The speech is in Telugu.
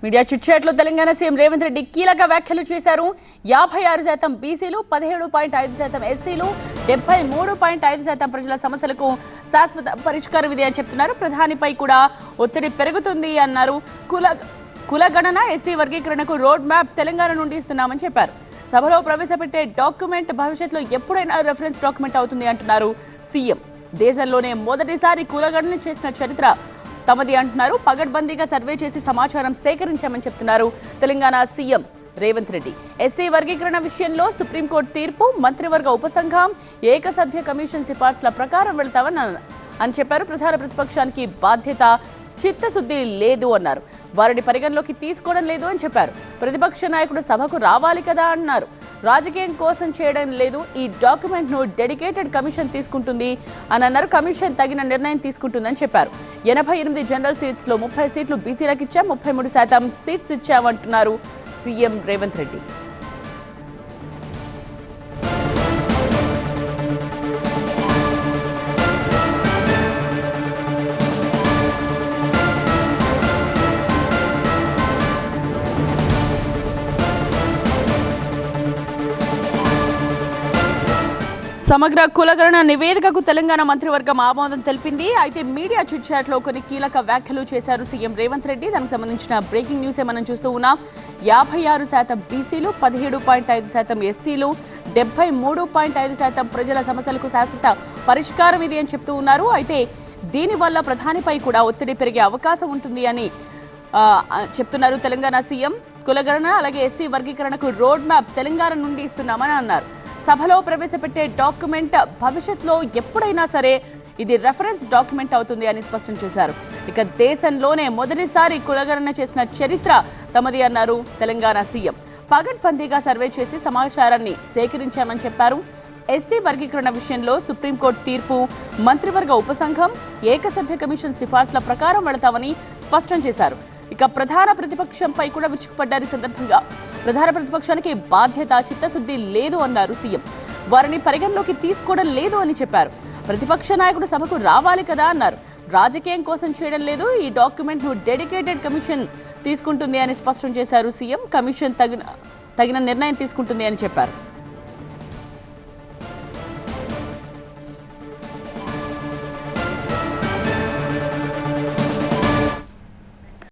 మీడియా చిట్చాట్లో తెలంగాణ సీఎం రేవంత్ రెడ్డి కీలక వ్యాఖ్యలు చేశారు. 56% బీసీలు, 17.5% ఎస్సీలు, 73.5% ప్రజల సమస్యలకు శాశ్వత పరిష్కారం ఇది అని చెప్తున్నారు. ప్రధానిపై కూడా ఒత్తిడి పెరుగుతుంది అన్నారు. కులగణన, ఎస్సీ వర్గీకరణకు రోడ్ మ్యాప్ తెలంగాణ నుండి ఇస్తున్నామని చెప్పారు. సభలో ప్రవేశపెట్టే డాక్యుమెంట్ భవిష్యత్తులో ఎప్పుడైనా రెఫరెన్స్ డాక్యుమెంట్ అవుతుంది అంటున్నారు సీఎం. దేశంలోనే మొదటిసారి కులగణన చేసిన చరిత్ర తమది అంటున్నారు. పగడ్బందీగా సర్వే చేసి సమాచారం సేకరించామని చెప్తున్నారు తెలంగాణ సీఎం రేవంత్ రెడ్డి. ఎస్సీ వర్గీకరణ విషయంలో సుప్రీంకోర్టు తీర్పు, మంత్రివర్గ ఉపసంఘం, ఏకసభ్య కమిషన్ సిఫార్సుల ప్రకారం వెళ్తామని చెప్పారు. ప్రధాన ప్రతిపక్షానికి బాధ్యత, చిత్తశుద్ధి లేదు అన్నారు. వారిని పరిగణలోకి తీసుకోవడం లేదు అని చెప్పారు. ప్రతిపక్ష నాయకుడు సభకు రావాలి కదా అన్నారు. రాజకీయం కోసం చేయడం లేదు. ఈ డాక్యుమెంట్ ను డెడికేటెడ్ కమిషన్ తీసుకుంటుంది అని అన్నారు. కమిషన్ తగిన నిర్ణయం తీసుకుంటుందని చెప్పారు. 88 జనరల్ సీట్స్ లో 30 సీట్లు బీసీలకు ఇచ్చాం, 33% సీట్స్ ఇచ్చామంటున్నారు సీఎం రేవంత్ రెడ్డి. సమగ్ర కులగణన నివేదికకు తెలంగాణ మంత్రివర్గం ఆమోదం తెలిపింది. అయితే మీడియా చిట్చాట్లో కొన్ని కీలక వ్యాఖ్యలు చేశారు సీఎం రేవంత్ రెడ్డి. దానికి సంబంధించిన బ్రేకింగ్ న్యూస్ మనం చూస్తూ ఉన్నాం. 56% బీసీలు, 17.5% ఎస్సీలు, 73.5% ప్రజల సమస్యలకు శాశ్వత పరిష్కారం ఇది అని చెప్తూ ఉన్నారు. అయితే దీనివల్ల ప్రధానిపై కూడా ఒత్తిడి పెరిగే అవకాశం ఉంటుంది అని చెప్తున్నారు తెలంగాణ సీఎం. కులగణన అలాగే ఎస్సీ వర్గీకరణకు రోడ్ మ్యాప్ తెలంగాణ నుండి ఇస్తున్నామని అన్నారు. సభలో ప్రవేశపెట్టే డాక్యుమెంట్ భవిష్యత్తులో ఎప్పుడైనా సరే ఇది రెఫరెన్స్ డాక్యుమెంట్ అవుతుంది అని స్పష్టం చేశారు. ఇక దేశంలోనే మొదటిసారి కులగణన చేసిన చరిత్ర తమది అన్నారు తెలంగాణ సీఎం. పగడ్బందీగా సర్వే చేసి సమాచారాన్ని సేకరించామని చెప్పారు. ఎస్సీ వర్గీకరణ విషయంలో సుప్రీంకోర్టు తీర్పు, మంత్రివర్గ ఉపసంఘం, ఏకసభ్య కమిషన్ సిఫార్సుల ప్రకారం వెళతామని స్పష్టం చేశారు. ఇక ప్రధాన ప్రతిపక్షంపై కూడా విరుచుకుపడ్డారు. ఈ సందర్భంగా ప్రధాన ప్రతిపక్షానికి బాధ్యత, చిత్తశుద్ధి లేదు అన్నారు సీఎం. వారిని పరిగణలోకి తీసుకోవడం లేదు అని చెప్పారు. ప్రతిపక్ష నాయకుడు సభకు రావాలి కదా అన్నారు. రాజకీయం కోసం చేయడం లేదు. ఈ డాక్యుమెంట్ ను డెడికేటెడ్ కమిషన్ తీసుకుంటుంది అని స్పష్టం చేశారు సీఎం. కమిషన్ తగిన నిర్ణయం తీసుకుంటుంది అని చెప్పారు.